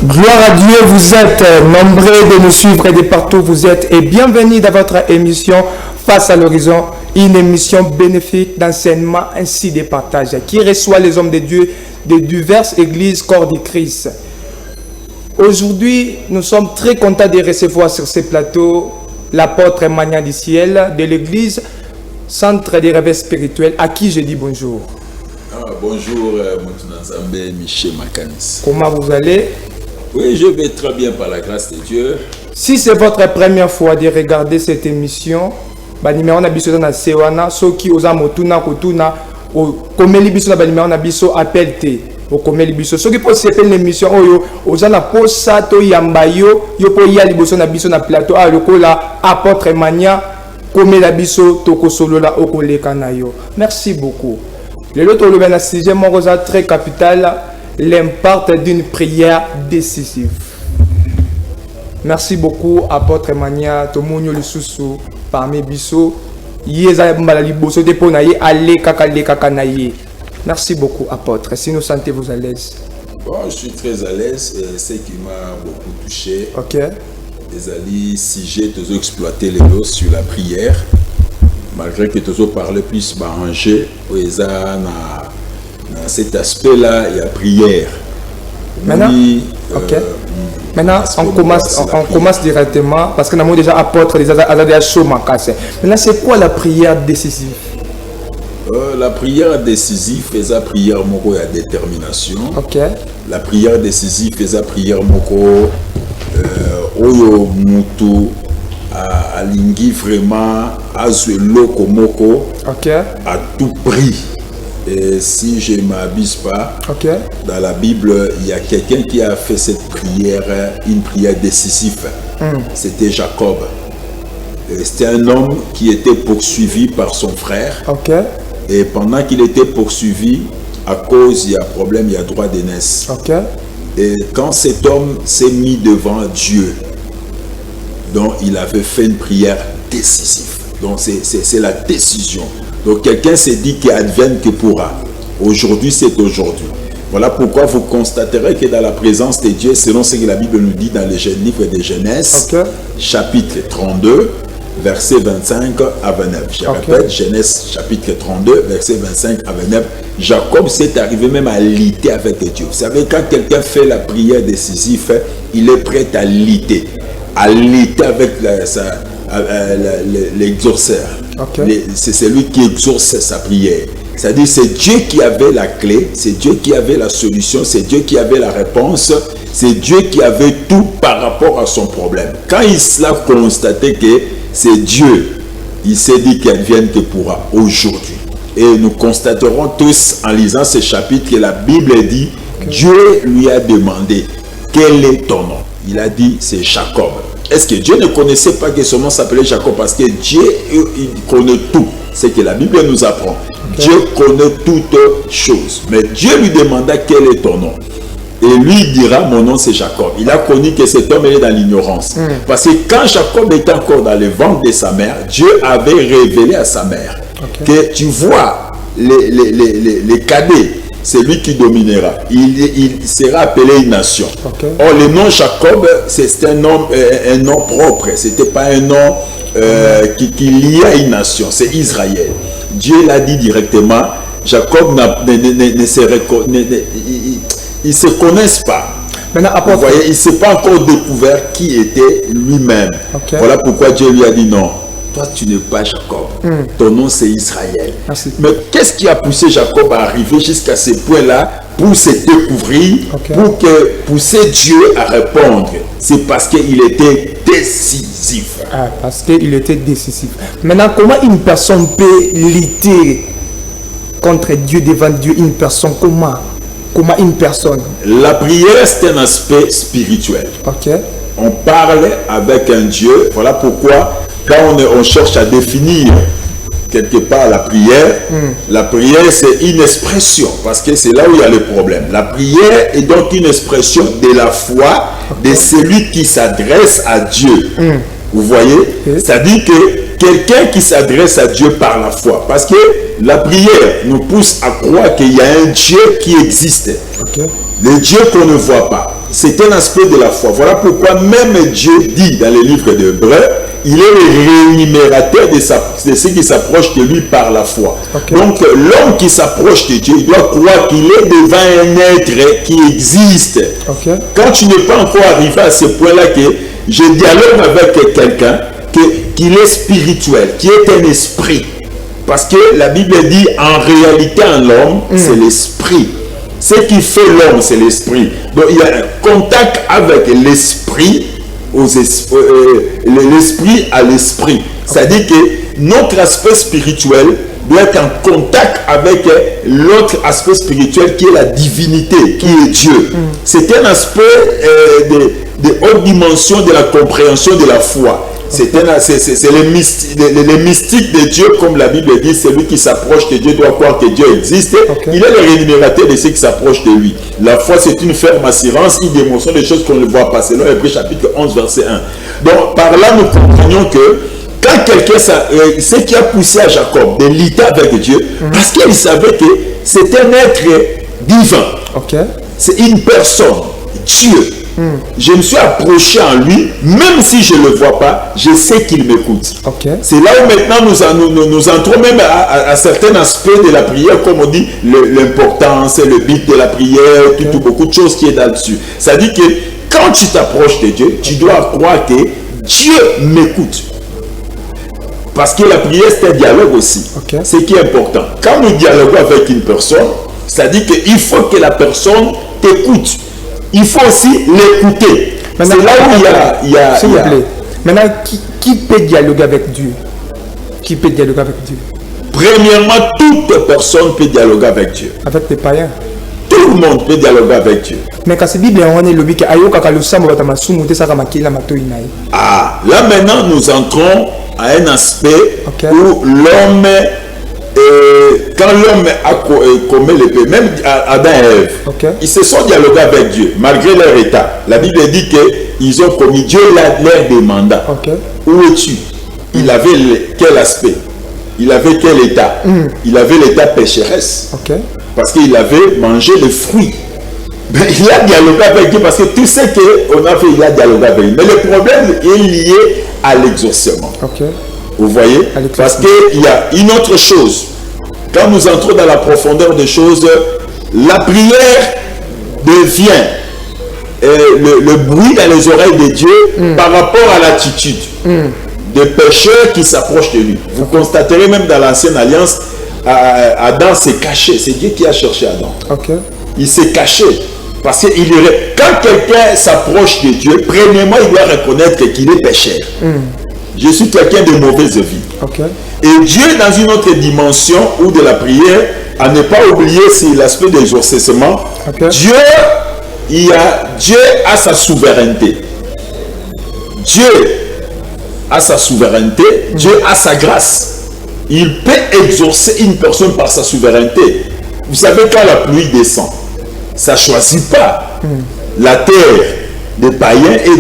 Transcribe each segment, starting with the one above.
Gloire à Dieu, vous êtes nombreux de nous suivre de partout où vous êtes et bienvenue dans votre émission Face à l'horizon, une émission bénéfique d'enseignement ainsi de partage qui reçoit les hommes de Dieu de diverses églises corps du Christ. Aujourd'hui, nous sommes très contents de recevoir sur ce plateau l'apôtre Magnan du ciel de l'église Centre des réveils spirituels à qui je dis bonjour. Bonjour, Moutounazambe Michel Makanis. Comment vous allez? Oui, je vais très bien par la grâce de Dieu. Si c'est votre première fois de regarder cette émission, numéro na biso na sewana soki oza motuna kotuna o komeli biso na numéro na biso appel te o komeli biso soki po sepel l'émission oyo oza na posa to yamba yo po ya liboso na biso na plateau a lokola apôtre Magnan komela biso tokosolola okoleka na yo. Merci beaucoup. Le toloba na sujet moko za très capital, l'impact d'une prière décisive. Merci beaucoup, apôtre Magnan. Tomonyo lisusu parmi biso. Yeza mbala liboso depo na ye ale kaka na ye. Merci beaucoup, apôtre. Si nous sentez-vous à l'aise? Bon, je suis très à l'aise. Ce qui m'a beaucoup touché. Ok. Les alliés, si j'ai toujours exploité les dos sur la prière, malgré que toujours parler plus arrangé, dans cet aspect-là, il y a prière. Maintenant, ok. Maintenant, on commence directement parce que nous avons déjà apôtre des chaud macassé. Maintenant, c'est quoi la prière décisive? La prière décisive, c'est la prière moko à détermination. Ok. La prière décisive, c'est la prière moko oyo mutu a lingi vraiment azweloko moko. Ok. À tout prix. Et si je ne m'abuse pas, okay, dans la Bible, il y a quelqu'un qui a fait cette prière, une prière décisive. C'était Jacob. C'était un homme qui était poursuivi par son frère. Okay. Et pendant qu'il était poursuivi, à cause, il y a problème, il y a droit d'aînesse. Okay. Et quand cet homme s'est mis devant Dieu, donc il avait fait une prière décisive. Donc c'est la décision. Donc quelqu'un s'est dit qu'il advienne que pourra. Aujourd'hui, c'est aujourd'hui. Voilà pourquoi vous constaterez que dans la présence de Dieu, selon ce que la Bible nous dit dans le livre de Genèse, okay, chapitre 32, verset 25 à 29. Je répète, Genèse chapitre 32, verset 25 à 29. Jacob s'est arrivé même à lutter avec Dieu. Vous savez, quand quelqu'un fait la prière décisive, il est prêt à lutter avec l'exauceur. Okay. C'est celui qui exauce sa prière. C'est-à-dire c'est Dieu qui avait la clé, c'est Dieu qui avait la solution, c'est Dieu qui avait la réponse, c'est Dieu qui avait tout par rapport à son problème. Quand il a constaté que c'est Dieu, il s'est dit qu'il advienne que pourra aujourd'hui. Et nous constaterons tous en lisant ce chapitre que la Bible dit, okay, Dieu lui a demandé quel est ton nom. Il a dit c'est Jacob. Est-ce que Dieu ne connaissait pas que son nom s'appelait Jacob? Parce que Dieu, il connaît tout. C'est que la Bible nous apprend. Okay. Dieu connaît toutes choses. Mais Dieu lui demanda quel est ton nom. Et lui il dira mon nom c'est Jacob. Il a connu que cet homme est dans l'ignorance. Parce que quand Jacob était encore dans le ventre de sa mère, Dieu avait révélé à sa mère, okay, que tu vois les cadets, c'est lui qui dominera. Il sera appelé une nation. Okay. Or, le nom Jacob, c'est un nom propre. Ce n'était pas un nom qui liait à une nation. C'est Israël. Dieu l'a dit directement. Jacob ils ne se connaissent pas. Maintenant, vous voyez, il ne s'est pas encore découvert qui était lui-même. Okay. Voilà pourquoi Dieu lui a dit non. Toi, tu n'es pas Jacob. Ton nom, c'est Israël. Merci. Mais qu'est-ce qui a poussé Jacob à arriver jusqu'à ce point-là pour se découvrir, okay, pour pousser Dieu à répondre? C'est parce qu'il était décisif. Ah, parce qu'il était décisif. Maintenant, comment une personne peut lutter contre Dieu, devant Dieu? Une personne, comment une personne? La prière, c'est un aspect spirituel. Okay. On parle avec un Dieu. Voilà pourquoi quand on cherche à définir quelque part la prière c'est une expression, parce que c'est là où il y a le problème. La prière est donc une expression de la foi, okay, de celui qui s'adresse à Dieu. Vous voyez, okay, c'est-à-dire que quelqu'un qui s'adresse à Dieu par la foi, parce que la prière nous pousse à croire qu'il y a un Dieu qui existe, okay, le Dieu qu'on ne voit pas. c'est un aspect de la foi. Voilà pourquoi même Dieu dit dans les livres d'Hébreux, il est le rémunérateur de ceux qui s'approchent de lui par la foi. Okay. Donc l'homme qui s'approche de Dieu, il doit croire qu'il est devant un être qui existe. Okay. Quand tu n'es pas encore arrivé à ce point-là que je dialogue avec quelqu'un qui est spirituel, qui est un esprit. Parce que la Bible dit en réalité en l'homme, c'est l'esprit. Ce qui fait l'homme, c'est l'esprit. Donc il y a un contact avec l'esprit, l'esprit à l'esprit. C'est-à-dire que notre aspect spirituel doit être en contact avec l'autre aspect spirituel qui est la divinité, qui est Dieu. C'est un aspect de haute dimension de la compréhension de la foi. C'est les mystiques de Dieu, comme la Bible dit, celui qui s'approche de Dieu doit croire que Dieu existe. Okay. Il est le rémunérateur de ceux qui s'approchent de lui. La foi, c'est une ferme assurance, une démonstration des choses qu'on ne voit pas, selon Hébreux chapitre 11, verset 1. Donc, par là, nous comprenons que quand quelqu'un, ce qui a poussé à Jacob de lutter avec Dieu, parce qu'il savait que c'est un être divin. Okay. C'est une personne, Dieu. Je me suis approché en lui, même si je ne le vois pas, je sais qu'il m'écoute. Okay. C'est là où maintenant nous entrons même à certains aspects de la prière, comme on dit, l'importance, le but de la prière, okay. Beaucoup de choses qui est là-dessus. Ça dit que quand tu t'approches de Dieu, tu dois croire que Dieu m'écoute. Parce que la prière, c'est un dialogue aussi. Okay. Ce qui est important. Quand nous dialoguons avec une personne, ça dit qu'il faut que la personne t'écoute. Il faut aussi l'écouter. C'est là où il y a... S'il vous plaît. Maintenant, qui peut dialoguer avec Dieu? Qui peut dialoguer avec Dieu? Premièrement, toute personne peut dialoguer avec Dieu. Avec les païens? Tout le monde peut dialoguer avec Dieu. Mais quand c'est Bible, on est le but que là maintenant, nous entrons à un aspect okay. Où l'homme... quand l'homme a commis le péché, même Adam et Ève, okay. Ils se sont dialogués avec Dieu, malgré leur état. La Bible dit qu'ils ont commis, Dieu leur demanda, okay. Où es-tu? Il avait quel aspect? Il avait quel état? Il avait l'état pécheresse, okay. Parce qu'il avait mangé le fruit. Mais il a dialogué avec Dieu parce que tout ce qu'on a fait, il a dialogué avec lui. Mais le problème est lié à l'exaucement. Okay. Vous voyez? Parce qu'il y a une autre chose. Quand nous entrons dans la profondeur des choses, la prière devient le bruit dans les oreilles de Dieu par rapport à l'attitude des pécheurs qui s'approchent de lui. Vous constaterez même dans l'ancienne alliance, Adam s'est caché. C'est Dieu qui a cherché Adam. Okay. Il s'est caché. Parce que quand quelqu'un s'approche de Dieu, premièrement, il doit reconnaître qu'il est pécheur. Je suis quelqu'un de mauvaise vie. Okay. Et Dieu, dans une autre dimension ou de la prière, à ne pas oublier, c'est l'aspect des exaucements. Okay. Dieu a sa souveraineté. Dieu a sa souveraineté. Dieu a sa grâce. Il peut exaucer une personne par sa souveraineté. Vous savez, quand la pluie descend, ça ne choisit pas la terre des païens et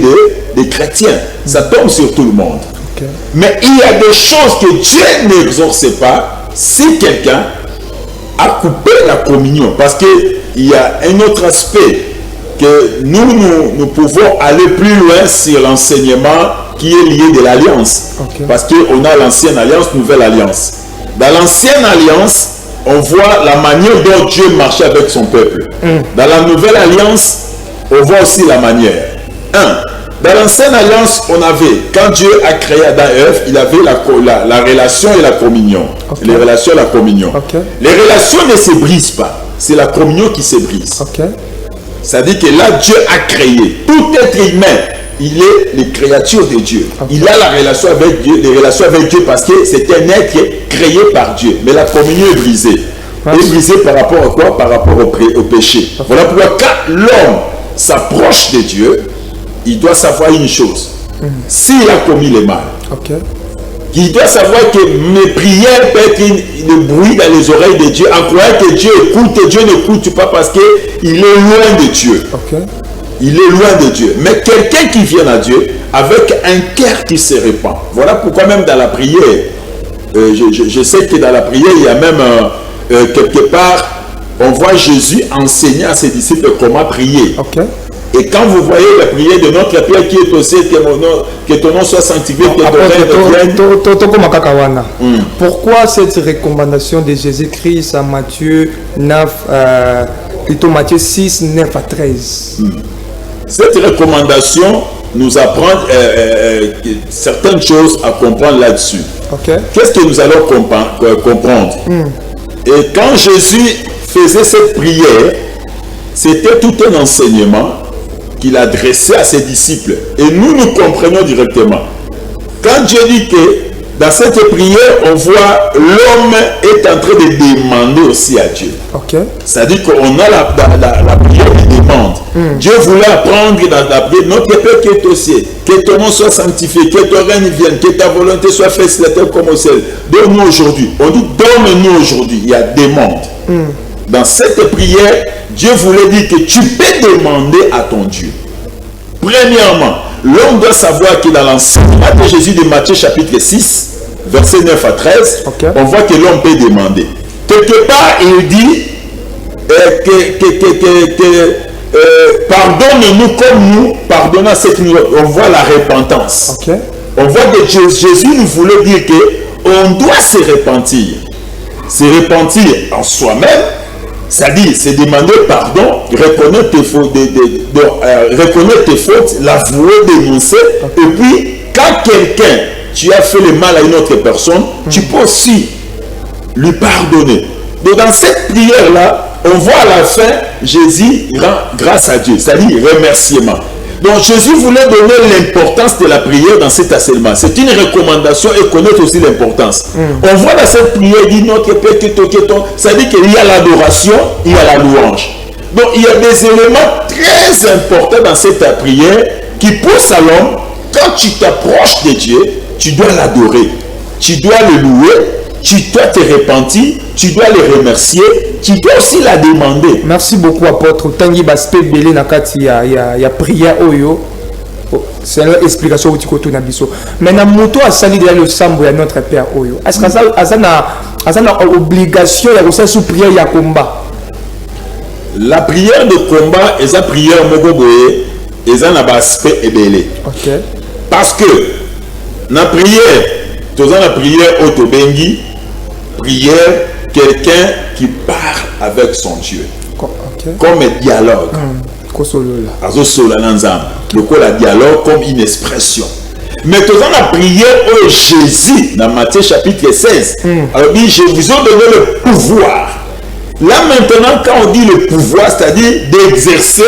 des chrétiens. Ça tombe sur tout le monde. Okay. Mais il y a des choses que Dieu n'exauce pas si quelqu'un a coupé la communion. Parce qu'il y a un autre aspect que nous pouvons aller plus loin sur l'enseignement qui est lié de l'alliance. Okay. Parce qu'on a l'ancienne alliance, nouvelle alliance. Dans l'ancienne alliance, on voit la manière dont Dieu marchait avec son peuple. Dans la nouvelle alliance, on voit aussi la manière. Dans l'ancienne alliance, on avait, quand Dieu a créé Adam et Ève, il avait la relation et la communion. Okay. Les relations et la communion. Okay. Les relations ne se brisent pas. C'est la communion qui se brise. Okay. C'est-à-dire que là, Dieu a créé. Tout être humain, il est les créatures de Dieu. Okay. Il a la relation avec Dieu, les relations avec Dieu parce que c'est un être créé par Dieu. Mais la communion est brisée. Elle est brisée par rapport à quoi? Par rapport au péché. Okay. Voilà pourquoi quand l'homme s'approche de Dieu, il doit savoir une chose. S'il a commis le mal, okay. Il doit savoir que mes prières peuvent être le bruit dans les oreilles de Dieu, en croyant que Dieu écoute, et Dieu n'écoute pas parce qu'il est loin de Dieu. Okay. Il est loin de Dieu. Mais quelqu'un qui vient à Dieu avec un cœur qui se répand. Voilà pourquoi même dans la prière, je sais que dans la prière, il y a même quelque part, on voit Jésus enseigner à ses disciples comment prier. Okay. Et quand vous voyez la prière de notre Père qui est au ciel, que ton nom soit sanctifié, que ton règne vienne. Pourquoi cette recommandation de Jésus-Christ à Matthieu 9, plutôt Matthieu 6, 9 à 13? Cette recommandation nous apprend certaines choses à comprendre là-dessus. Qu'est-ce que nous allons comprendre? Et quand Jésus faisait cette prière, c'était tout un enseignement qu'il adressait à ses disciples. Et nous comprenons directement. Quand Dieu dit que dans cette prière, on voit l'homme est en train de demander aussi à Dieu. C'est-à-dire qu'on a la prière de demande. Dieu voulait apprendre dans la prière, notre Père qui est au ciel, que ton nom soit sanctifié, que ton règne vienne, que ta volonté soit faite sur la terre comme au ciel. Donne-nous aujourd'hui. On dit donne-nous aujourd'hui. Il y a demande. Dans cette prière, Dieu voulait dire que tu peux demander à ton Dieu. Premièrement, l'homme doit savoir que dans l'enseignement de Jésus de Matthieu chapitre 6, verset 9 à 13, on voit que l'homme peut demander. Quelque part, il dit pardonne-nous comme nous pardonnons ce qui nous... On voit la repentance. On voit que Jésus nous voulait dire qu'on doit se repentir. Se repentir en soi-même, c'est-à-dire se demander pardon, reconnaître tes fautes, l'avouer, dénoncer. Et puis, quand quelqu'un, tu as fait le mal à une autre personne, tu peux aussi lui pardonner. Donc, dans cette prière-là, on voit à la fin, Jésus rend grâce à Dieu, c'est-à-dire remerciement. Donc, Jésus voulait donner l'importance de la prière dans cet enseignement. C'est une recommandation et connaître aussi l'importance. On voit dans cette prière, il dit notre Père qui est au ciel, c'est-à-dire qu'il y a l'adoration, il y a la louange. Donc, il y a des éléments très importants dans cette prière qui poussent à l'homme, quand tu t'approches de Dieu, tu dois l'adorer, tu dois le louer, tu dois te repentir, tu dois le remercier, tu dois aussi la demander. Merci beaucoup, apôtre. Tangi Baspe Belé Nakati, il y a prière Oyo. C'est une explication au Tikoto Nabiso. Maintenant, Moto a sali de le sambo à notre Père Oyo. Est-ce que ça a une obligation de faire sous prière ya combat? La prière de combat est la prière Mogoboye, est un aspect ébélé. Parce que la prière, dans la prière Otobengi, prière, quelqu'un qui parle avec son Dieu. Comme un dialogue. Le dialogue comme une expression. Mais dans la prière où Jésus, dans Matthieu chapitre 16, alors dit, je vous ai donné le pouvoir. Là maintenant, quand on dit le pouvoir, c'est-à-dire d'exercer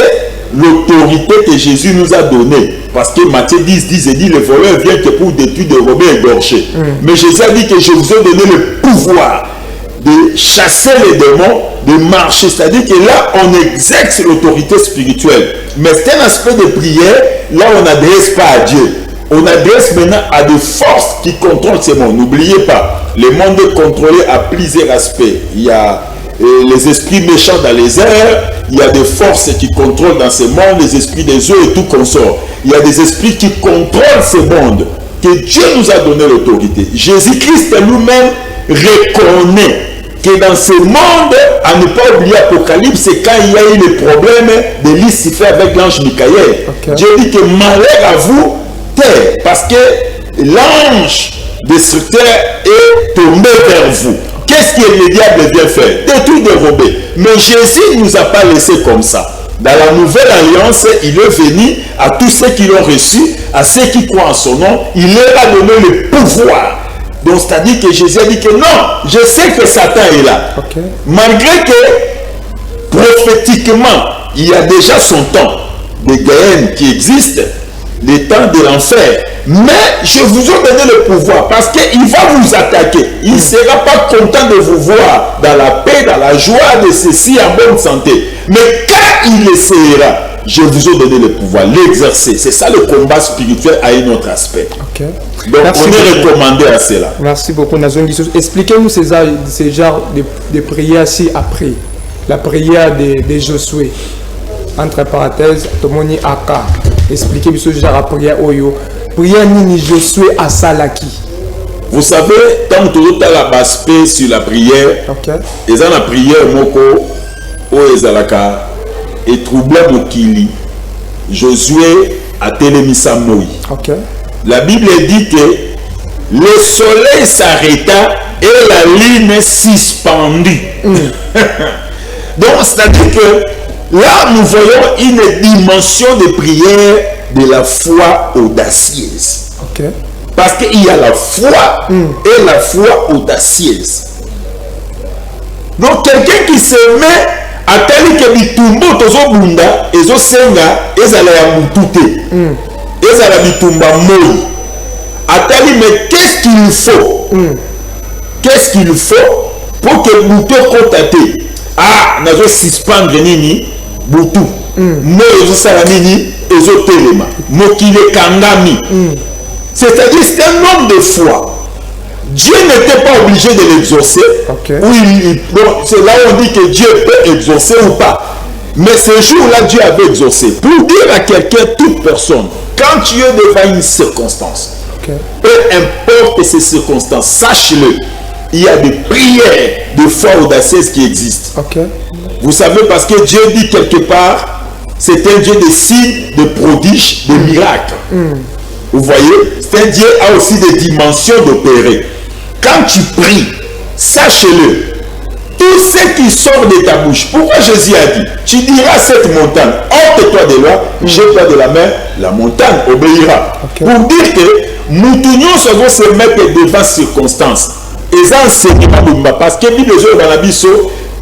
l'autorité que Jésus nous a donnée. Parce que Matthieu 10 dit, le voleur vient que pour détruire, dérober et égorger. Mais Jésus a dit que je vous ai donné le pouvoir de chasser les démons, de marcher. C'est-à-dire que là, on exerce l'autorité spirituelle. Mais c'est un aspect de prière, là, on n'adresse pas à Dieu. On adresse maintenant à des forces qui contrôlent ce monde. N'oubliez pas, le monde est contrôlé à plusieurs aspects. Il y a les esprits méchants dans les airs, il y a des forces qui contrôlent dans ce monde, les esprits des eaux et tout consort. Il y a des esprits qui contrôlent ce monde, que Dieu nous a donné l'autorité. Jésus-Christ lui-même reconnaît que dans ce monde, à ne pas oublier Apocalypse, c'est quand il y a eu le problème de Lucifer avec l'ange Michael. Dieu dit que malheur à vous, terre, parce que l'ange destructeur est tombé vers vous. Qu'est-ce que le diable vient faire? Détruire, dérober. Mais Jésus ne nous a pas laissé comme ça. Dans la nouvelle alliance, il est venu à tous ceux qui l'ont reçu, à ceux qui croient en son nom, il leur a donné le pouvoir. Donc, c'est-à-dire que Jésus a dit que non, je sais que Satan est là. Malgré que, prophétiquement, il y a déjà son temps de Gaël qui existe, le temps de l'enfer. Mais je vous ai donné le pouvoir parce qu'il va vous attaquer. Il ne sera pas content de vous voir dans la paix, dans la joie de ceci en bonne santé. Mais quand il essaiera, je vous ai donné le pouvoir, l'exercer. C'est ça le combat spirituel à un autre aspect. Donc merci, on est recommandé à cela. Merci beaucoup. Expliquez-nous ces genres de prières ci après. La prière de Josué. Entre parenthèses, Tomoni Aka. Expliquez-nous ce genre de prière Oyo. Prière Nini Josué à Salaki. Vous savez, tant que tout à la base sur la prière, ils ont la prière Moko, O Ezalaka, et troublé Mokili. Josué a télémissa Moïse. Ok. La Bible dit que le soleil s'arrêta et la lune suspendue. Donc, c'est-à-dire que là, nous voyons une dimension de prière de la foi audacieuse. Ok. Parce qu'il y a la foi et la foi audacieuse. Donc, quelqu'un qui se met à tel que bitumbo tozo bunda, ezo senga, ezala ya mutute, ezala bitumba moi. Attali, mais qu'est-ce qu'il faut? Qu'est-ce qu'il faut pour que Boutou contate? Ah, nazo suspendre nini Boutou. Moi, ezo salamini, ezo telema. Mokile kangami. C'est-à-dire, c'est un homme de foi. Dieu n'était pas obligé de l'exaucer. Okay. C'est là où on dit que Dieu peut exaucer ou pas. Mais ce jour-là, Dieu avait exaucé. Pour dire à quelqu'un, toute personne, quand tu es devant une circonstance, peu importe ces circonstances, sache-le, il y a des prières de foi audacieuse qui existent. Vous savez, parce que Dieu dit quelque part, c'est un Dieu de signes, de prodiges, de miracles. Vous voyez, c'est un Dieu a aussi des dimensions d'opérer. Quand tu pries, sache-le, tout ce qui sort de ta bouche, pourquoi Jésus a dit, tu diras à cette montagne, ôte-toi de là, jette-toi de la main, la montagne obéira. Pour dire que nous devons se mettre devant circonstances. Et ça, enseignement, parce que Bible dans la Bible,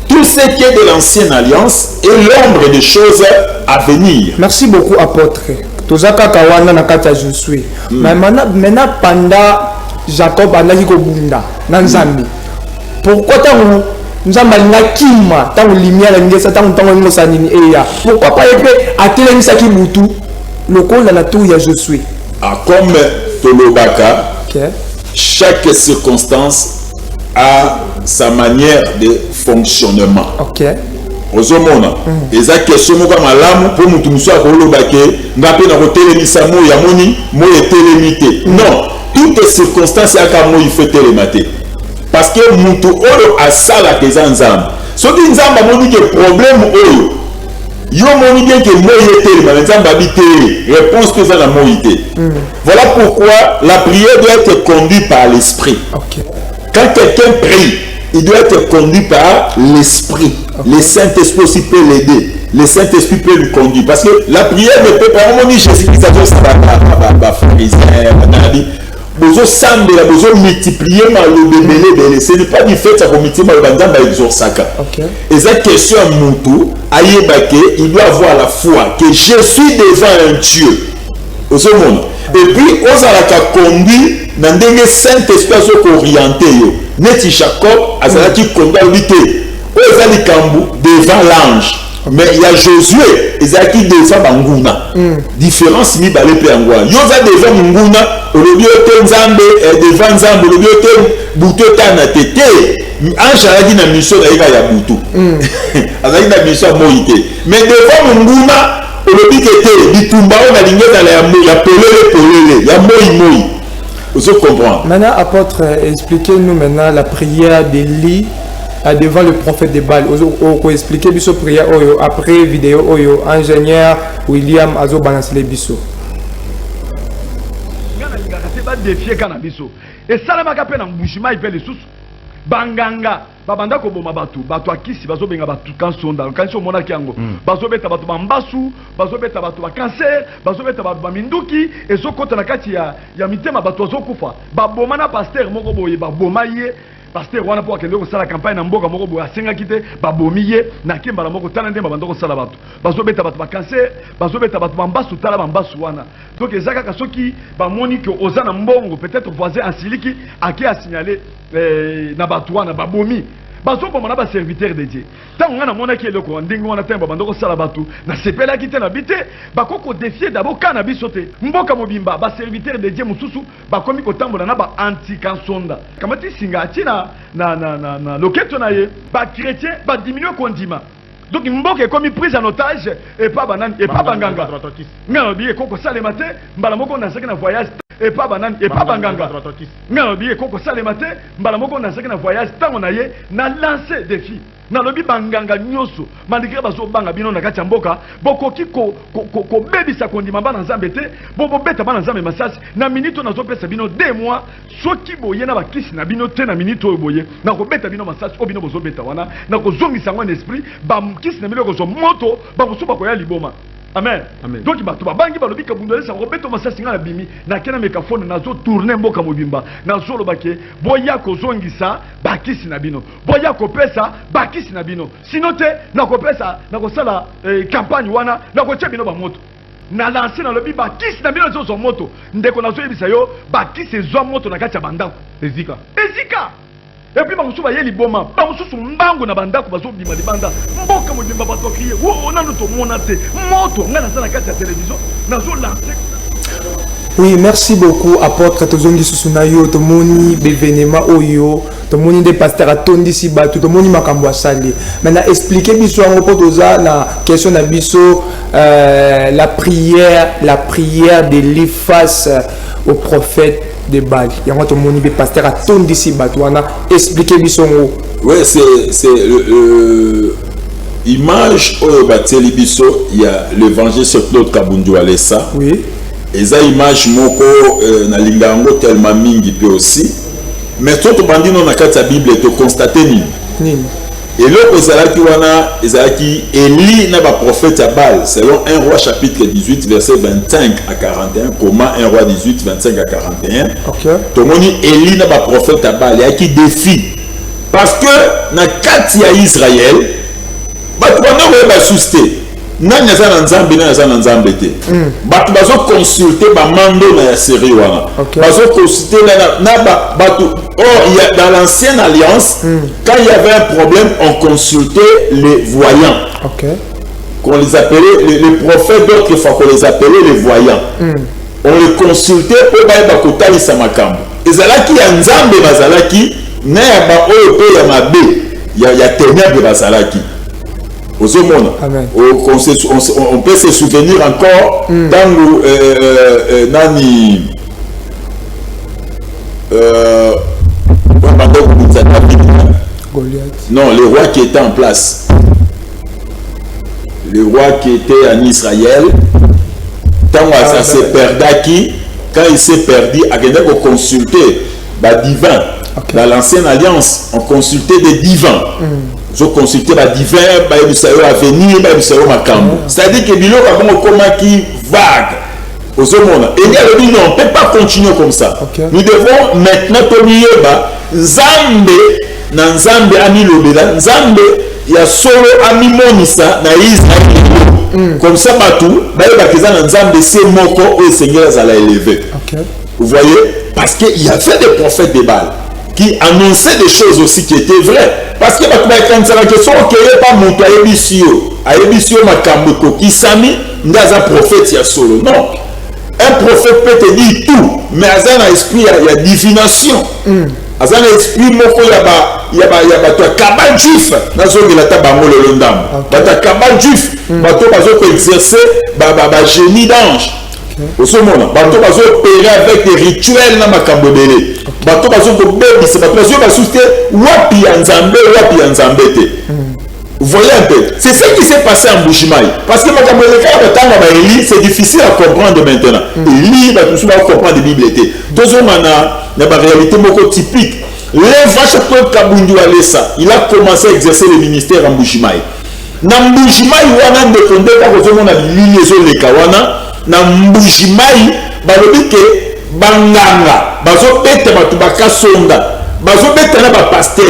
tout ce qui est de l'ancienne alliance est l'ombre des choses à venir. Merci beaucoup, apôtre. Tozaka kawana na kata je suis. Mais maintenant pendant Jacob andaki ko bunda na Nzambi. Pourquoi tant Nzamba linga kima tant lumière ngesa tant ngosa nini eya. Pourquoi pas epé atelemisa ki butu lokola na tour ya je suis. Ah, comme Tolobaka, chaque circonstance a sa manière de fonctionnement. Ozomona eza question moka malamu pour mutu musu akolobake ngape na kotelemisa mo ya moni mo etelemite. Non, toutes les circonstances aka mo il faut télémater parce que mutu oyo asala keza nzamba soki nzamba moni ke problème oyo yo moni bien que mo etelema nzamba bité réponse que ça na mo ité. Voilà pourquoi la prière doit être conduite par l'esprit. Quand quelqu'un prie, il doit être conduit par l'esprit. Le Saint-Esprit aussi peut l'aider. Le Saint-Esprit peut lui conduire. Parce que la prière ne peut pas. On dit Jésus-Christ, ça besoin multiplier le bébé. Ce n'est pas du fait que ça va multiplier le exorcaka. Et cette question à Moutou, il doit avoir la foi que je suis devant un Dieu. Et puis, on a conduit dans le Saint-Esprit orienté. Neti Jacob azalaki konda lité ozali kambu devant l'ange mais il y a Josué ezalaki devant banguna différence mi balé pe angwa yoza devant nguna olobi ote nzambe devant nzambe olobi ote butu tana tete ange alaki na mission na yika ya butu azalaki na mission moïté mais devant nguna olobi kete bitumba on a lingeza ya polele ya moi. Vous comprenez? Maintenant, apôtre, expliquez-nous maintenant la prière d'Élie devant le prophète de Baal. Vous expliquez la prière après vidéo oyo ingénieur William Azo balance les biso. Et ça n'a pas pu banganga babanda ko boma batu akisi bazo benga batu kansonda kanso mona kiango bazo beta batu bambasu bazo beta batu ba cancer bazo beta batu ba minduki ezokota na kati ya mitema batu azokufa baboma na pasteur moko boye baboma ye pasteur wana po akende ko sala campagne na mboka moko boye asenga kite babomi ye na kimbala moko tana ndemba banda ko sala batu bazo beta batu ba cancer bazo beta batu bambasu tala bambasu wana donc ezaka kasoki ba moni que ozana mbongo peut-être voisin asiliki aki a signalé na batouana babomi bazo bomona ba serviteur de Dieu tant on a mona ki eloko ndingo wana temba bandoko sala batu na sepela kite na bité bakoko défier d'abord kana bisote mboka mobimba ba serviteur de Dieu mususu bakomi ko tambola na ba anti kansonda kamati singa atina na loketo na ye ba chrétien ba diminuer kondima donc mboka est comme prise en otage et pas banane et pas banganga ngana bié koko sale matin mbala moko na saki na voyage et pas banane et pas banganga nga lobi ekoko salema te mbala moko nazaki na voyage tango na ye na lancer défi na lobi banganga nyoso malgré bazo banga bino na kati ya mboka bokoki ko bebisa kondima bana nzambe te bobo beta bana nzambe masasi na minute nazo pesa bino 2 mois soki boye na bakisi na bino te na minute oyo boye na ko beta bino masasi o bino bozo beta wana na ko zongisa ngwa esprit ba kisi na bino ko zo moto ba ko suba ko ya liboma. Amen. Amen. Donc bato babangi balobi kabundole sa robeto masasi ngala bimi na kena mekafone nazo tourner mboka mobimba nazo lobake boya ko zongisa bakisi na bino boya ko pesa bakisi na bino sinon te na ko pesa na ko sala campagne wana na ko tia bino ba moto na lancer na lobi bakisi na bino zo moto ndeko nazo yebisa yo bakisi zo moto na kati ya bandako ezika et puis bamusu ba yeli boma bamusu mbango na bandako bazo bima libanda mboka mobimba bato kriye wo nanu to mona te moto ngana sana kati ya télévision nazo lancer. Oui, merci beaucoup apôtre tozongi susunayo tomoni bevenema oyo tomoni des pasteurs atondi si batu tomoni makambo asali maintenant expliquer biso ngo potoza na question na biso la prière de l'Iphas au prophète de Baal. Il y a un monde de pasteur à ton d'ici Batouana. Expliquez biso. Ouais, c'est image au Bateli biso. Il y a l'évangile sur Claude Kabundu Alessa. Oui. Et ça image moko na lingango tellement mingi pe aussi. Mais tout bandi non na kata Bible to constater ni. Et là, Ezalaki Élie n'a pas prophète à Baal, selon 1 roi chapitre 18, verset 25 à 41. Comment 1 roi 18, 25 à 41. Ok. Tout le monde Élie n'a pas prophète à Baal, il y a qui défie. Parce que dans Katia Israël, il y a susté. Nani azana nzambe na azana nzambe te. Batu bazo consulter ba mando na série wana. Bazo consulter na batu. Or il y a dans l'ancienne alliance quand il y avait un problème on consultait les voyants. OK. Qu'on les appelait les prophètes d'autres fois qu'on les appelait les voyants. On les consultait pour ba bakotali sa makambo. Ezalaki ya nzambe bazalaki na ya ba oyo pe ya mabe ya ténèbres bazalaki. On peut se souvenir encore dans Nani non, le roi qui était en place, le roi qui était en Israël, tant ça s'est perdu, quand il s'est perdu, il a consulté les divins. Dans l'ancienne alliance, on consultait des divins. Je consultais les divins, ils savaient l'avenir, ils savaient ma cambo. C'est-à-dire que Bilo a comment qui vague. Et il a dit non, on ne peut pas continuer comme ça. Nous devons maintenant tenir Nzambe, Nzambe ami lobela, Nzambe ya solo ami monisa na Israël. Comme ça batou, Nzambe c'est moko et Seigneur a élevé. Vous voyez, parce qu'il y avait des prophètes de Baal qui annonçaient des choses aussi qui étaient vraies. Parce que quand la question n'est pas monté à Ebisio Makambo qui sami n'a un prophète ya solo. Non. Un prophète peut te dire tout, mais il y a esprit, il y a divination. Il y a esprit, il y a cabal juif. Dans le tabango le londam. Il y a cabal juif. Il y a exercer génie d'ange. Au ce moment, il y a opérer avec des rituels dans ma cambodélé. Il y a bébé, c'est vous voyez un peu, c'est ce qui s'est passé en Bujimaï. Parce que c'est difficile à comprendre maintenant. Élie, il va comprendre la Bible. Deux hommes, il y a une réalité typique. L'évangile Kabundu Alessa, il a commencé à exercer le ministère en Bujimaï. Dans Bujimaï, il a défendu la liaison de Kawana. Dans Bujimaï, il a Banganga, Bazopete Batubaka Sonda. Bazo betana ba pasteur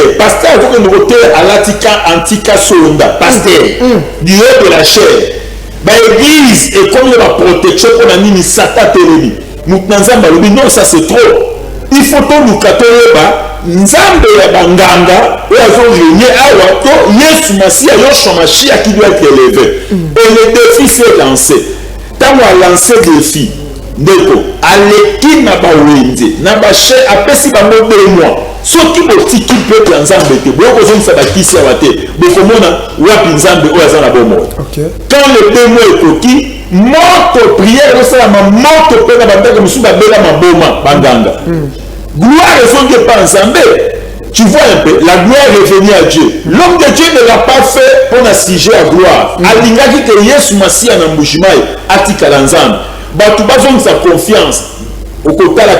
faut que nous voter à l'atika antika sonda pasteur du haut de la chair ba église et comme la protection pour la nini sata télébi mutanzamba lobi non ça c'est trop il faut tout nous katoyeba nzambe ya banganga et azo régner awa to Yesu Masia yo chomachia qui doit être élevé et le défi s'est lancé tant on a lancé le défi ndeko aleki na ba wenze na ba che apesi ba mo 2 mois soki botiki peuple ya nzambe te boko zonisa bakisi ya wate bokomona wapi nzambe oyo aza na bomo quand le 2 mois ekoki moto prière osala ma moto pe na bandaka musu ba bela maboma banganga gloire ezongi pas ensemble. Tu vois un peu, la gloire est venue à Dieu. L'homme de Dieu ne l'a pas fait pour assiger à gloire. Alingaki que Yesu Masia na mbushimai atikala nzambe. Batu bazongi sa confiance. Au côté la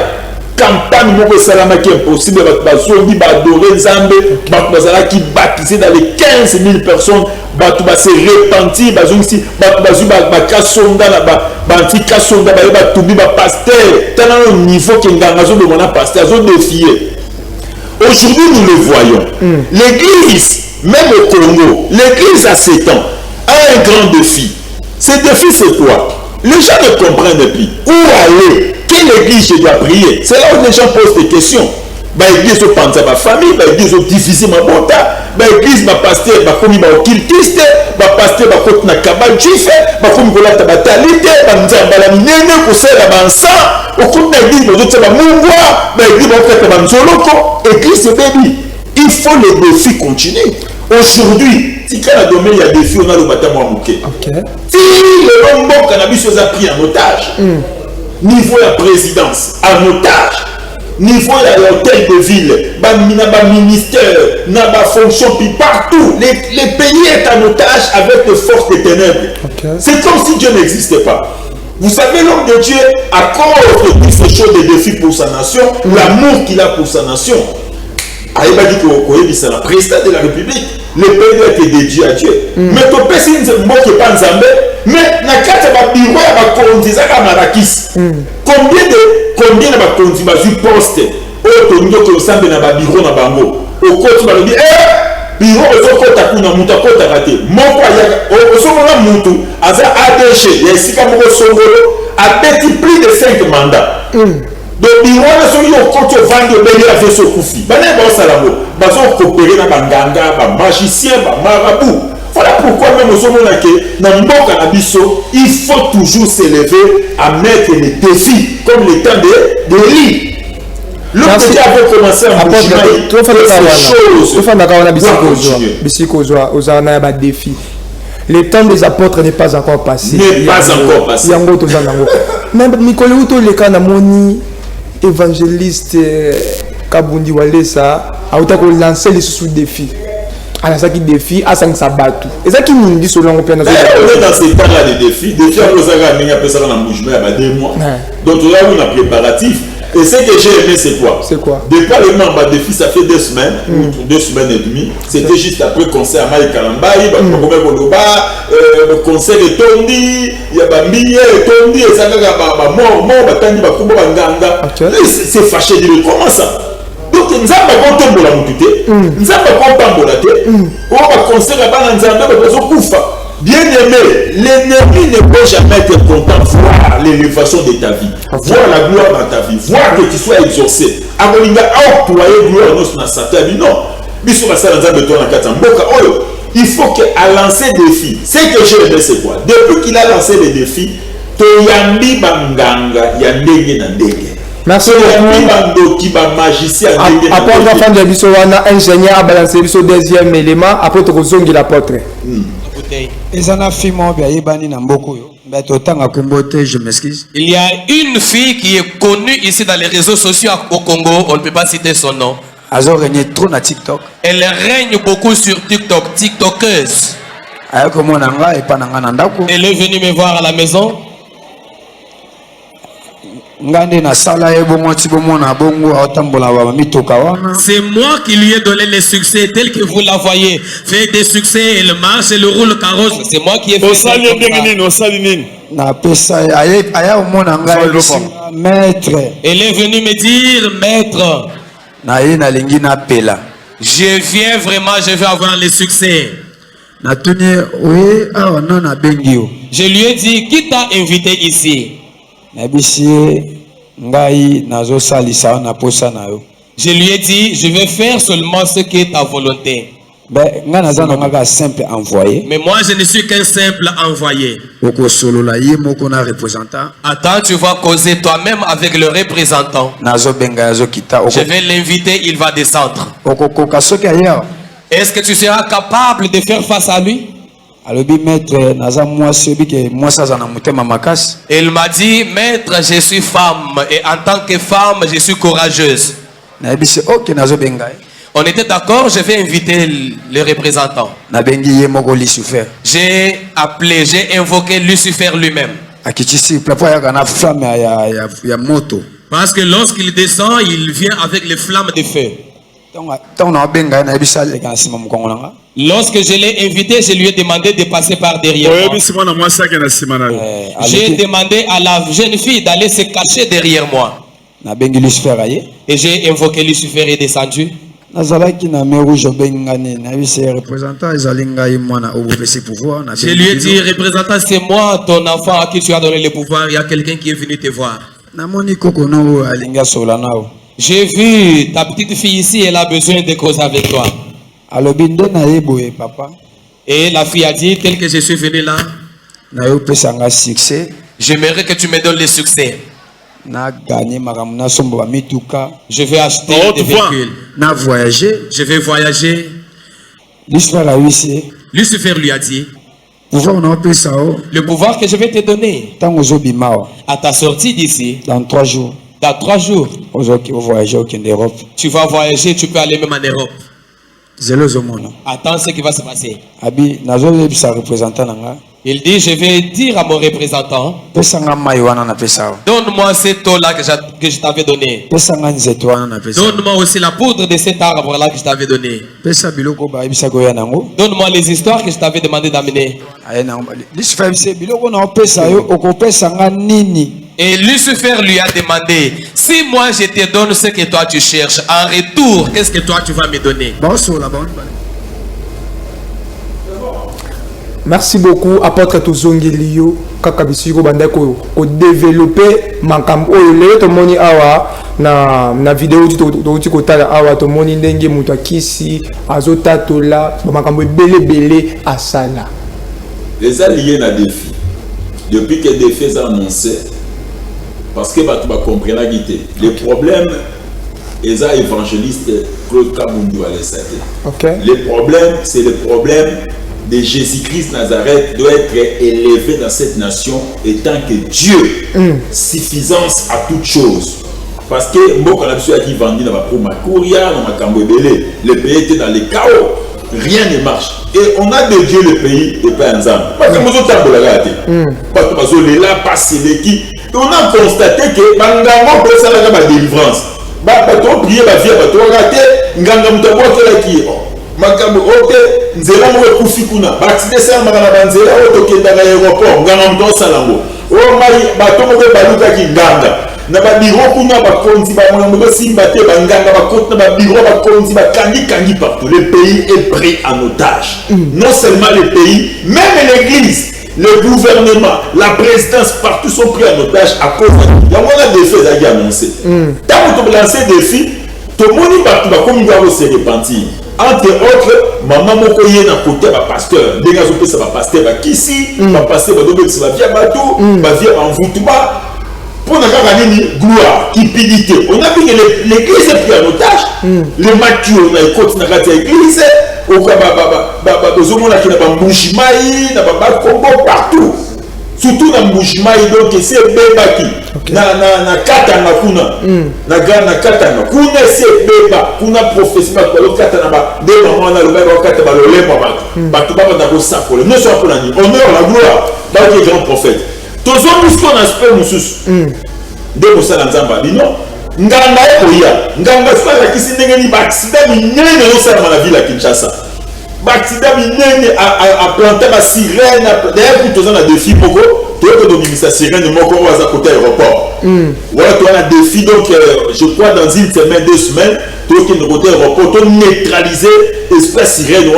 campagne moko salama qui est impossible, batu bazongi ba adorer nzambe, batu bazala qui baptisé dans les 15 000 personnes, batu ba se repentir, bazongi si batu bazu ba kasonga na ba anti kasonga ba tubi ba pasteur. Tellement au niveau que nganga zo de mona pasteur zo défier. Aujourd'hui, nous le voyons. L'église, même au Congo, l'église à 7 ans, a un grand défi. Ce défi, c'est quoi? Les gens ne comprennent plus. Où aller? Quelle église je dois prier? C'est là où les gens posent des questions. L'église au penser à ma famille, l'église au diviser ma bota, l'église ma pasteur, ma commis ma occultiste, ma pasteur ma côte na kabal juif, ma commis ma batalité, ma nzamba minene, pour celle à mansa, au coup de l'église, ma zotse ma mungwa, l'église ma fait ma nzoloko, église c'est baby. Il faut les défis continuer. Aujourd'hui, si quand la domaine il y a des défis, on a le bâtiment à mouquer. Si le homme cannabis a pris en otage, niveau la présidence, en otage. Niveau de l'hôtel de ville, ministère, fonction, puis partout, les pays sont en otage avec les forces des ténèbres. C'est comme si Dieu n'existait pas. Vous savez, l'homme de Dieu, à cause de toutes ces choses, des défis pour sa nation, l'amour qu'il a pour sa nation, il a dit que c'est la présidence de la République, le pays doit être dédié à Dieu. Mais tu peux essayer de ne pas Nzambe, mais na kati ba bureau ya ba konzi zaka marakis. Combien de ba konzi ba zu poste o to ndo ko sambe na ba bureau na bango. O ko tu ba lobi bureau o ko ta kuna muta ko ta kate. Moko ya o so mona mutu aza ADG ya sika moko songolo a beti plus de 5 mandats. Donc bureau na so yo ko to vendre beli a fait so kufi. Bana ba salamo ba so coopérer na banganga ba magicien ba marabout. Voilà pourquoi même au moment il faut toujours s'élever à mettre les défis comme le temps de lire. L'autre qui avait commencé à bouger défi. Le temps des apôtres n'est pas encore passé. Même Nicolas le cas moni évangéliste Kabundi Walesa a lancé les sous-défis. À ça qui défie, à ça qui s'abattu. Et ça qui nous dit selon le plan. On est dans ces temps-là de défis. Défis à cause de ça, on a bougé il y a 2 mois. Donc là, on a préparatif. Et ce que j'ai aimé, c'est quoi? C'est quoi? Depuis le membre de défi, ça fait 2 semaines, 2 semaines et demie. C'était juste après le concert à Maï Kalambaï, le concert de Tondi, il y a Bambiye, Tondi, et ça, c'est fâché de dire comment ça? Donc, nous avons tombola mutute, nous avons pambola te, on va conseiller à Nzambe bien aimé, l'ennemi ne peut jamais être content de voir l'élévation de ta vie, voir la gloire dans ta vie, voir que tu sois exaucé. Gloire dans Satan, non. Il faut qu'à lancer des défis. Ce que j'ai aimé, c'est quoi? Depuis qu'il a lancé les défis, Toyambi Banganga, Yandenge Nandenge. Merci beaucoup. Après, on va faire de l'histoire, on a ingénieur à balancer le deuxième élément. Après, tu as l'apôtre. Je m'excuse. Il y a une fille qui est connue ici dans les réseaux sociaux au Congo. On ne peut pas citer son nom. Elle règne beaucoup sur TikTok. TikTokeuse. Elle est venue me voir à la maison. C'est moi qui lui ai donné les succès tels que vous la voyez. Fait des succès, elle marche, elle roule le carrosse. C'est moi qui ai fait ça. Maître. Elle est venue me dire, maître, je viens vraiment, je vais avoir les succès. Je lui ai dit, qui t'a invité ici? Je lui ai dit, je vais faire seulement ce qui est ta volonté. Mais moi, je ne suis qu'un simple envoyé. Attends, tu vas causer toi-même avec le représentant. Je vais l'inviter, il va descendre. Est-ce que tu seras capable de faire face à lui? Il m'a dit, maître, je suis femme et en tant que femme, je suis courageuse. On était d'accord, je vais inviter le représentant. J'ai appelé, j'ai invoqué Lucifer lui-même. Parce que lorsqu'il descend, il vient avec les flammes de feu. Lorsque je l'ai invité, je lui ai demandé de passer par derrière moi. J'ai demandé à la jeune fille d'aller se cacher derrière moi. Et j'ai invoqué Lucifer et descendu. Je lui ai dit, représentant, c'est moi, ton enfant à qui tu as donné le pouvoir. Il y a quelqu'un qui est venu te voir. J'ai vu ta petite fille ici, elle a besoin de causer avec toi. Et la fille a dit, tel que je suis venu là, j'aimerais que tu me donnes le succès. Je vais acheter des véhicules. Je vais voyager. Lucifer lui a dit, le pouvoir que je vais te donner à ta sortie d'ici, dans 3 jours, tu vas voyager, tu peux aller même en Europe. Attends ce qui va se passer. Il dit, je vais dire à mon représentant, donne-moi cette eau-là que je t'avais donné. Donne-moi aussi la poudre de cet arbre-là que je t'avais donné. Donne-moi les histoires que je t'avais demandé d'amener. Et Lucifer lui a demandé, si moi je te donne ce que toi tu cherches, en retour, qu'est-ce que toi tu vas me donner? Merci beaucoup, apôtre Tozongilio, kakabisiko banda ko développer makambo oyo lelo tomoni awa na vidéo tu kotala awa tomoni ndenge mutu akisi azotatola makambo ebele asala. Les alliés na défi. Depuis que défi est annoncé, parce que tu vas comprendre la guité. Le problème, les évangélistes Claude Kabundu à l'Estaté. Le problème, c'est le problème de Jésus-Christ Nazareth doit être élevé dans cette nation étant que Dieu, suffisance à toute chose. Parce que le pays était dans le chaos, rien ne marche. Et on a de Dieu le pays et pas ensemble. Parce que nous avons on a constaté que Bangamo peut faire la délivrance. Bato prier la vie, bato raté, nganga mutabo qui makambo ote nzela mo kufikuna batide sa magana banzela otokenda na aéroport nganga mto salango o mai bato mo baluka ki nganga na ba biro kuna ba konzi ba mo simba te ba nganga ba kota ba biro ba konzi ba kangi partout. Le pays est pris en otage. Non seulement le pays, même l'église, le gouvernement, la présidence, partout sont pris en otage à cause de la défi qui a annoncé. Tant que tu lances des défis, tout le monde va se repentir. Entre autres, maman moko yé na côté ba pasteur, les gars ont ça ba pasteur ba kisi, ba pasteur ba dobe ça ba via bateau, ba via envoûtement pour na nini gloire, cupidité. On a vu que l'église est prise en otage. Les matures on a écouté na kati église, au ka ba besoin na kina ba mbushimai, na ba Congo partout. Surtout dans Mbushimai, donc c'est Bebaki. Na katana kuna. Na katana. Kuna c'est Beba. Kuna professeur kwa lo katana ba. De maman na lo ba katana ba lo lemba ba. Ba tu ba na ko sapole. Ne soit pour la ni. Honneur la gloire. Ba qui est grand prophète. Tozo musko na spé mususu. De ko sala nzamba bino. Nganga e koya. Nganga sala kisi ndenge ni ba accident ni nene no sala na ville à Kinshasa. Accident minene a planté la sirène d'ailleurs pour tous un défi beaucoup tu veux que dominer sa sirène moko à côté aéroport voilà tu as un défi donc je crois dans une semaine 2 semaines tu veux que nous côté aéroport tu neutraliser espèce sirène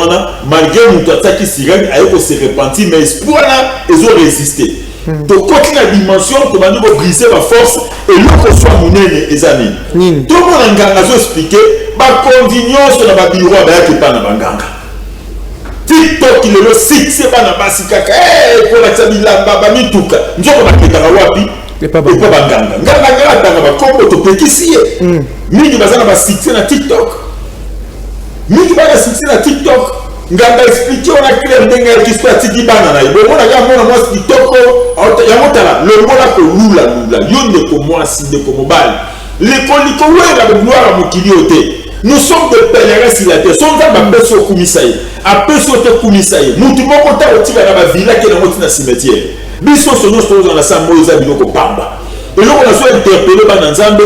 malgré nous attaque sirène avec se repentir mais espoir là ils ont résisté donc quand la dimension tu vas nous briser la force et l'autre soit minene les amis tout le monde en ganga expliquer ba conviction sur la bureau ba qui pas na banganga TikTok il est site c'est pas na basi kaka pour la sabila baba mituka njoko baketaka wapi et pas banganga nganga tanga ba kombo to pekisi mingi bazana ba site na TikTok mingi ba site na TikTok ngamba expliquer on a créé ndenge qui soit tiki bana na ibo mona ya mona moi kitoko ya motala le mona ko lula yonde ko moi sinde ko mobile l'école ko wera de gloire à mokilioté nous sommes des pèlerins sur la terre son va beso kumisaye a beso te kumisaye mutu moko ta otika na ba villa ke na motina cimetière biso sono sto dans la sambo za biloko pamba et là on a soit interpellé bana nzambe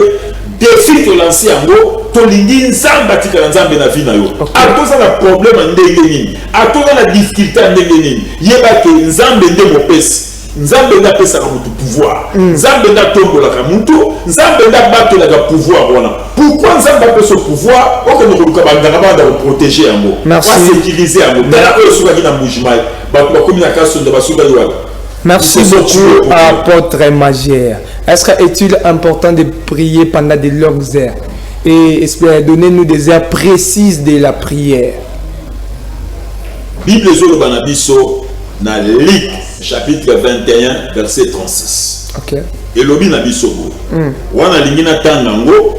défi to lancer yango to lingi nzamba tika na nzambe na vie na yo atoza na problème ndenge nini atoza na difficulté ndenge nini yeba ke nzambe nde mopesi nzambe nda pesa ka mutu pouvoir nzambe nda tombola ka mutu nzambe nda batola ka pouvoir wana pourquoi nzambe pesa pouvoir okende ko luka banganga banda ko protéger yango wa sécuriser yango dala ko suka kina mujimai ba ko komina kaso nda basuka yo. Merci beaucoup, apôtre Magère. Est-ce qu'il est important de prier pendant de longues heures et donnez-nous des heures précises de la prière? Bible Zolo Banabiso, na Luc, chapitre 21, verset 36. Ok. Et lobi na biso. Wana lingina tangango,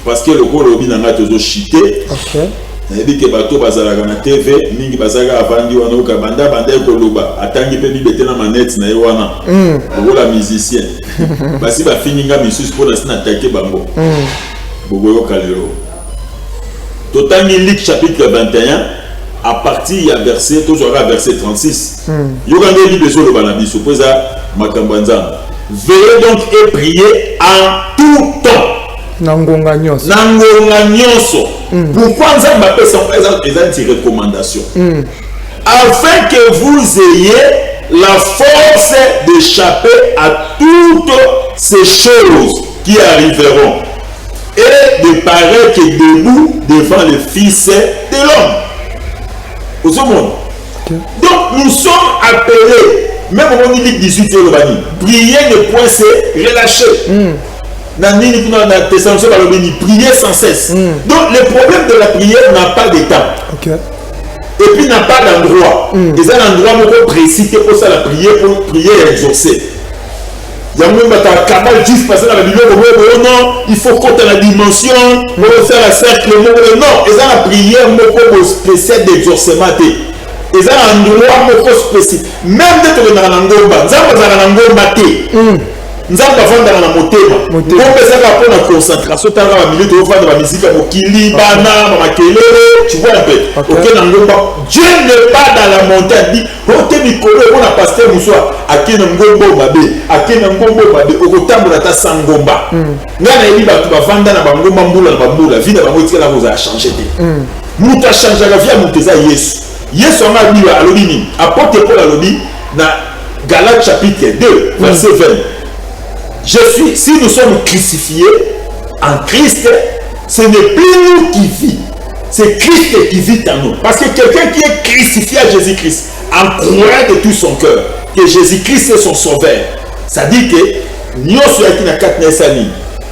parce que le gros lobi na ngatozo chité. Ok. Na yebi ke bato bazalaka na TV mingi bazalaka avandi wana oka banda ekoloba atangi pe bibete na manette na ye wana okola musicien basi bafininga misusu mpona sina atake bango bokoyoka lelo totangi Luc chapitre 21 à partir ya verset tozwaka verset 36 yoka nde bible ezoloba na biso po eza makambo ya nzambe veillez donc et priez en tout temps. Nangonga nyonso. Pourquoi nous avons des recommandations afin que vous ayez la force d'échapper à toutes ces choses qui arriveront et de paraître debout devant le Fils de l'homme. Au monde. Donc nous sommes appelés, même au moment 18 prier ne point se relâcher. Prier sans cesse. Donc le problème de la prière n'a pas d'état. Et puis n'a pas d'endroit. Et c'est un endroit précis pour ça la prière, pour prier et exaucer. Il y a un juste passer dans la Bible, non, il faut compter la dimension, pour faire la cercle, non, et ça la prière spéciale d'exaucement. Et ça un endroit spécifique. Même dès que dans la ngomba, nous avons besoin de motema. On peut faire pour la concentration. Tu as la minute de faire de la musique, mokili, bana, makelele, tu vois un peu. Ok, Dieu n'est pas dans la montagne. Dit, ok, Mikolo, on a pasteur Moussoua, à qui n'a ngombo babe, à qui n'a ngombo babe, au kotambo la ta sangomba. Ngana eli ba tu vas vendre na bangomba mbula na bambula, vie na bangotika na vous a changé. Muta changer la vie à muteza Yesu. Yesu a dit à l'obini, apôtre Paul à l'obini, dans Galates chapitre 2, verset 20. Si nous sommes crucifiés en Christ, ce n'est plus nous qui vivons, c'est Christ qui vit en nous. Parce que quelqu'un qui est crucifié à Jésus-Christ, en croyant de tout son cœur que Jésus-Christ est son sauveur, ça dit que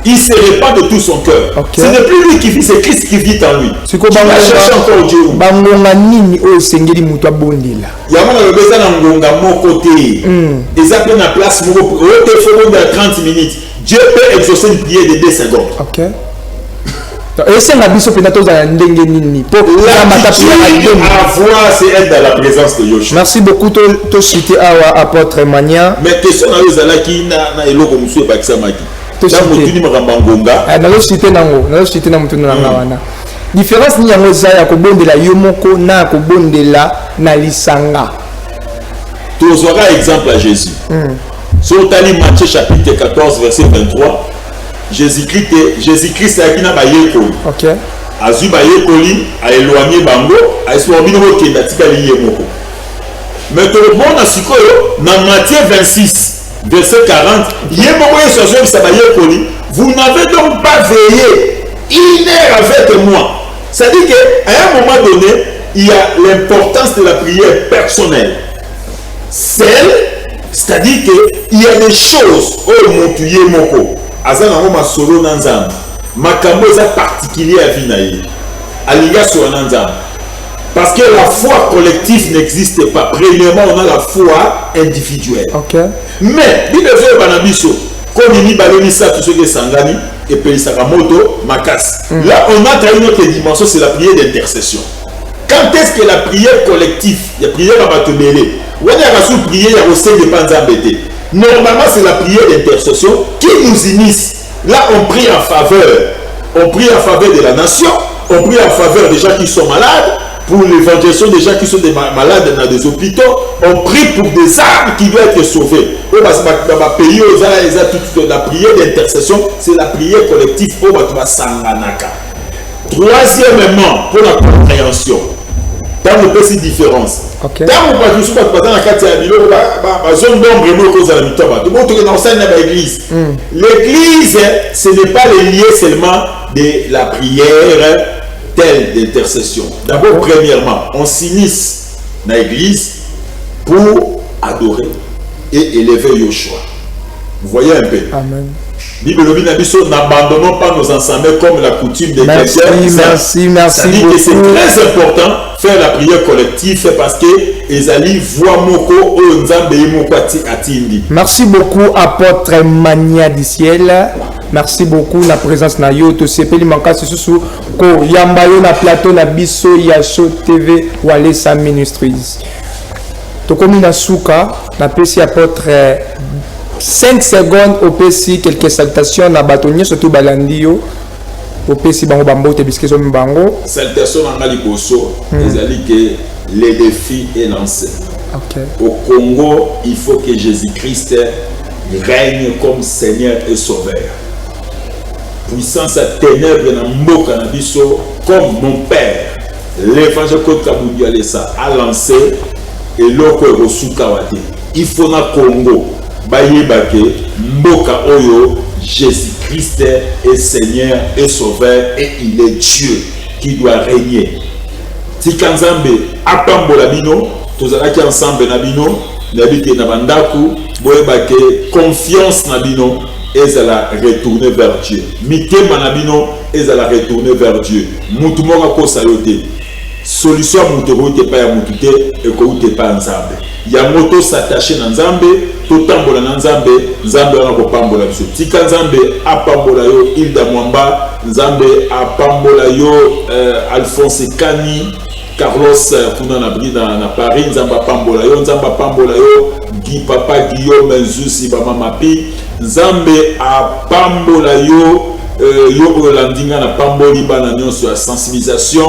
il se répand de tout son cœur. Ce n'est plus lui qui vit, c'est Christ qui vit en lui. Tu vas chercher encore Dieu. Il y a une place de 30 minutes. Dieu peut exaucer une prière de 2 secondes. C'est être dans la présence de Yoshua. Merci beaucoup, to cité à apôtre Mania. Mais question à qui na eloko musu pa kisamaki. Différence ni yango za ya kobondela yo moko na kobondela na lisanga. Tozwaka exemple à Jésus. Sur Tali Matthieu chapitre 14 verset 23, Jésus-Christ a kina ba yekoli. OK. Azu ba yekoli a éloigné bango, a eswabino ko kenda tikali yemoko. Mais tout le monde a sikoyo na Matthieu 26 verset 40, vous n'avez donc pas veillé une heure avec moi. Ça dit qu'à un moment donné, il y a l'importance de la prière personnelle. C'est-à-dire qu'il y a des choses, oh mon tuyé moko, azana ma solo nanzam, makambo za particulier à vinaï, aliga sur nanzam. Parce que la foi collective n'existe pas. Premièrement, on a la foi individuelle. Mais, comme il y a tout ce qui est sangani, et puis Sakamoto, Makas. Là, on a une autre dimension, c'est la prière d'intercession. Quand est-ce que la prière collective, la prière à Batobélé, on a reçu prière, il y a aussi des panzambétés. Normalement, c'est la prière d'intercession qui nous initie. Là, on prie en faveur. On prie en faveur de la nation, on prie en faveur des gens qui sont malades, pour l'évangélisation des gens qui sont malades dans des hôpitaux, on prie pour des âmes qui doivent être sauvées. Dans ma pays, la prière d'intercession, c'est la prière collective. Troisièmement, pour la compréhension, dans le petit différence. Dans le pas dans la carte zone d'ombre, l'église. L'église, ce n'est pas le lieu seulement de la prière telle d'intercession. D'abord, premièrement, on s'initie dans l'église pour adorer et élever Yoshua. Vous voyez un peu. Amen. N'abandonnons pas nos ensembles comme la coutume des chrétiens. Merci beaucoup. C'est très important faire la prière collective parce que Ezali voit moko Nzambe moko atindi. Merci beaucoup apôtre Mania du ciel. Merci beaucoup la présence na yo to sepeli makasi susu ko yamba yo na plateau na biso ya Show TV Walesa Ministries. To komi na suka na pesi apôtre 5 secondes au PC, quelques salutations na batonnier surtout balandio au PC bango bambo te biskeso mbango salutation na ngali boso ezali que le défi est lancé. Au Congo, il faut que Jésus-Christ règne comme Seigneur et Sauveur. Puissance à ténèbres na mboka na biso comme mon père l'évangile que Kabudi Alessa a lancé et loko rosuka wate. Il faut na Congo bayebake mboka oyo Jésus-Christ est Seigneur et Sauveur et il est Dieu qui doit régner. Tikanzambe apambola bino tozalaki ensemble na bino nabite na bandaku boyebake confiance na bino ezala retourner vers Dieu. Mitema na bino ezala retourner vers Dieu. Mutu moko kosa yote. Solution mutu route pa ya mutu te e ko ute pa nzambe. Ya moto s'attacher na nzambe totambola na nzambe nzambe wana kopambola biso tika nzambe apambola yo Hilda Mwamba nzambe apambola yo Alphonse Kani Carlos kuna na brida na Paris nzambe apambola yo nzambe apambola yo Papa Guillaume Nzusi Bama Mapi nzambe apambola yo yo landinga na pamboli bana nyonso ya sensibilisation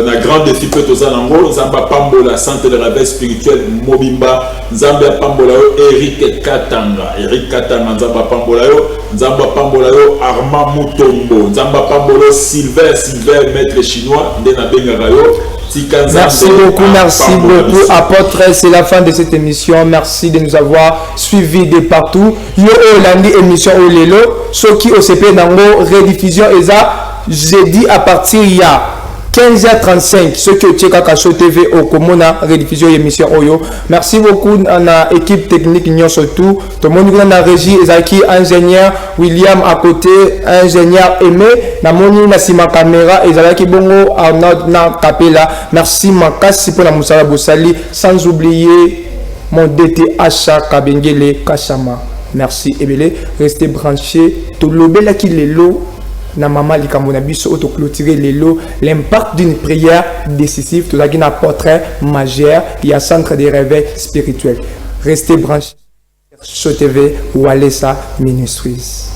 na grand défi peut aux anango nzamba pambola centre de réveil spirituel mobimba nzamba pambola yo Eric Katanga nzamba pambola yo Armand Mutombo nzamba pambola Sylvain maître chinois ndena benga yo. Merci beaucoup apôtre, c'est la fin de cette émission. Merci de nous avoir suivis de partout. Yo Olandi émission Olelo Soki OCP Nango rediffusion eza jeudi à partir ya 15h35, ce que tu as Show TV au Komona rediffusion émission Oyo. Merci beaucoup à la équipe technique Nyon surtout. Tout le monde dans la régie Ezaki ingénieur William à côté ingénieur Aimé. Na moni na sima caméra Ezaki bongo Arnaud na Kapela. Merci makasi pour la musala bosali sans oublier mon DTH Kabengele Kashama. Merci Ebele, restez branchés. Tout le bel qui les lots. Na maman likamona biso auto clôturer les lots l'impact d'une prière décisive tout ça qui n'a portrait majeur il y a centre de réveil spirituel. Restez branchés sur TV Walesa Ministries.